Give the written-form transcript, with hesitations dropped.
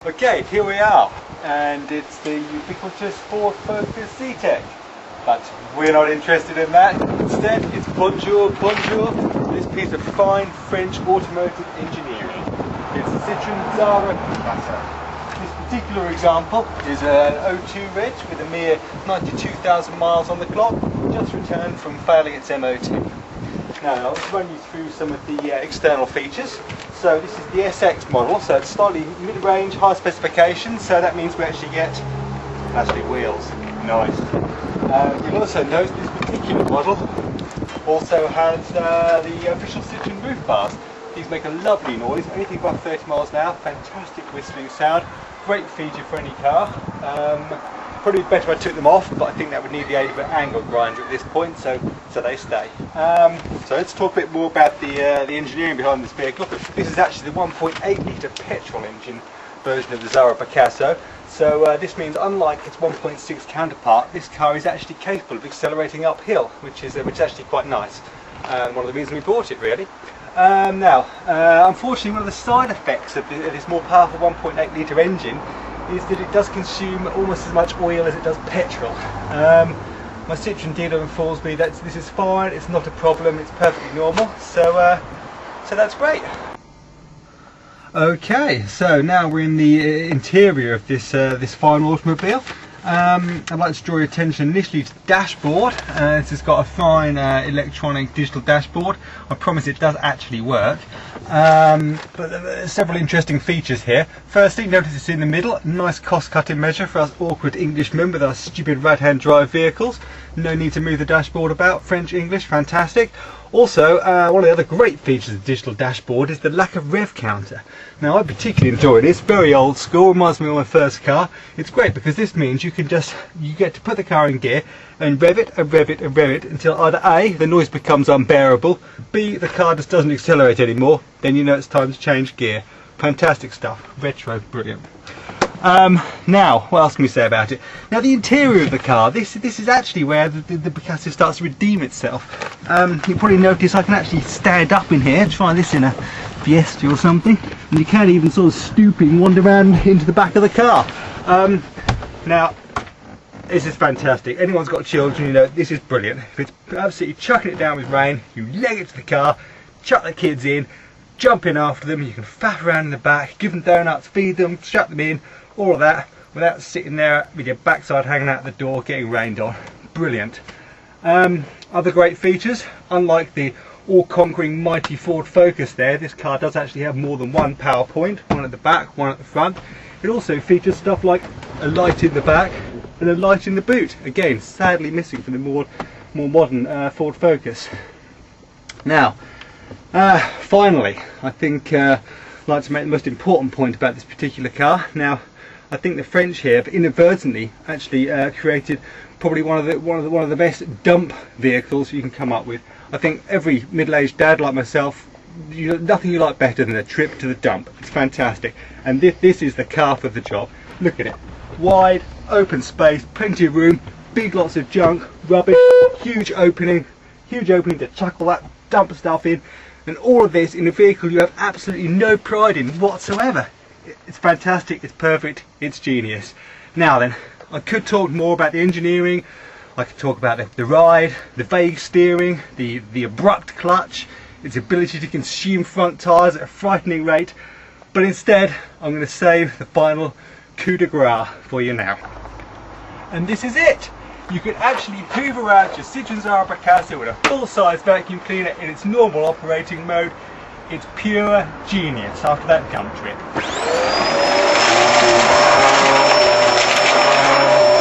Okay, here we are, and it's the ubiquitous Ford Focus C-Tech. But we're not interested in that. Instead, it's bonjour, bonjour, this piece of fine French automotive engineering. It's the Citroen Xsara Picasso. This particular example is an O2 reg with a mere 92,000 miles on the clock, just returned from failing its MOT. Now, I'll just run you through some of the external features. So this is the SX model, so it's slightly mid-range, high specification, so that means we actually get wheels. Nice. You'll also note this particular model also has the official Citroen roof bars. These make a lovely noise, anything above 30 miles an hour, fantastic whistling sound, great feature for any car. Probably better if I took them off, but I think that would need the aid of an angle grinder at this point, so they stay. So let's talk a bit more about the engineering behind this vehicle. This is actually the 1.8 litre petrol engine version of the Xsara Picasso. So this means, unlike its 1.6 counterpart, this car is actually capable of accelerating uphill, which is actually quite nice. One of the reasons we bought it, really. Unfortunately, one of the side effects of this more powerful 1.8 litre engine is that it does consume almost as much oil as it does petrol. My Citroen dealer informs me that this is fine, it's not a problem, it's perfectly normal, so that's great. Okay, so now we're in the interior of this fine automobile. I'd like to draw your attention initially to the dashboard. This has got a fine electronic digital dashboard. I promise it does actually work. But there are several interesting features here. Firstly, notice it's in the middle. Nice cost-cutting measure for us awkward Englishmen with our stupid right-hand drive vehicles. No need to move the dashboard about. French, English, fantastic. Also, one of the other great features of the digital dashboard is the lack of rev counter. Now, I particularly enjoy this. Very old school, reminds me of my first car. It's great because this means you get to put the car in gear and rev it and rev it and rev it until either A, the noise becomes unbearable, B, the car just doesn't accelerate anymore, then you know it's time to change gear. Fantastic stuff. Retro, brilliant. Now, what else can we say about it? Now, the interior of the car, this is actually where the Picasso starts to redeem itself. You probably notice I can actually stand up in here, try this in a Fiesta or something, and you can even sort of stooping wander around into the back of the car. Now, this is fantastic. Anyone's got children, you know, this is brilliant. If it's absolutely chucking it down with rain, you leg it to the car, chuck the kids in, jump in after them, you can faff around in the back, give them donuts, feed them, shut them in, all of that without sitting there with your backside hanging out the door getting rained on. Brilliant. Other great features, unlike the all-conquering mighty Ford Focus there, this car does actually have more than one power point, one at the back, one at the front. It also features stuff like a light in the back and a light in the boot, again sadly missing from the more modern Ford Focus. Now, finally, I think I'd like to make the most important point about this particular car. Now, I think the French here have inadvertently actually created probably one of the best dump vehicles you can come up with. I think every middle-aged dad like myself, nothing you like better than a trip to the dump. It's fantastic, and this is the car for the job. Look at it, wide, open space, plenty of room, big lots of junk, rubbish, huge opening to chuck all that dump stuff in. And all of this in a vehicle you have absolutely no pride in whatsoever. It's fantastic, it's perfect, it's genius. Now then, I could talk more about the engineering, I could talk about the ride, the vague steering, the abrupt clutch, its ability to consume front tyres at a frightening rate, but instead I'm going to save the final coup de grace for you now. And this is it! You can actually hoover out your Citroen Xsara Picasso with a full-size vacuum cleaner in its normal operating mode. It's pure genius after that gum trip.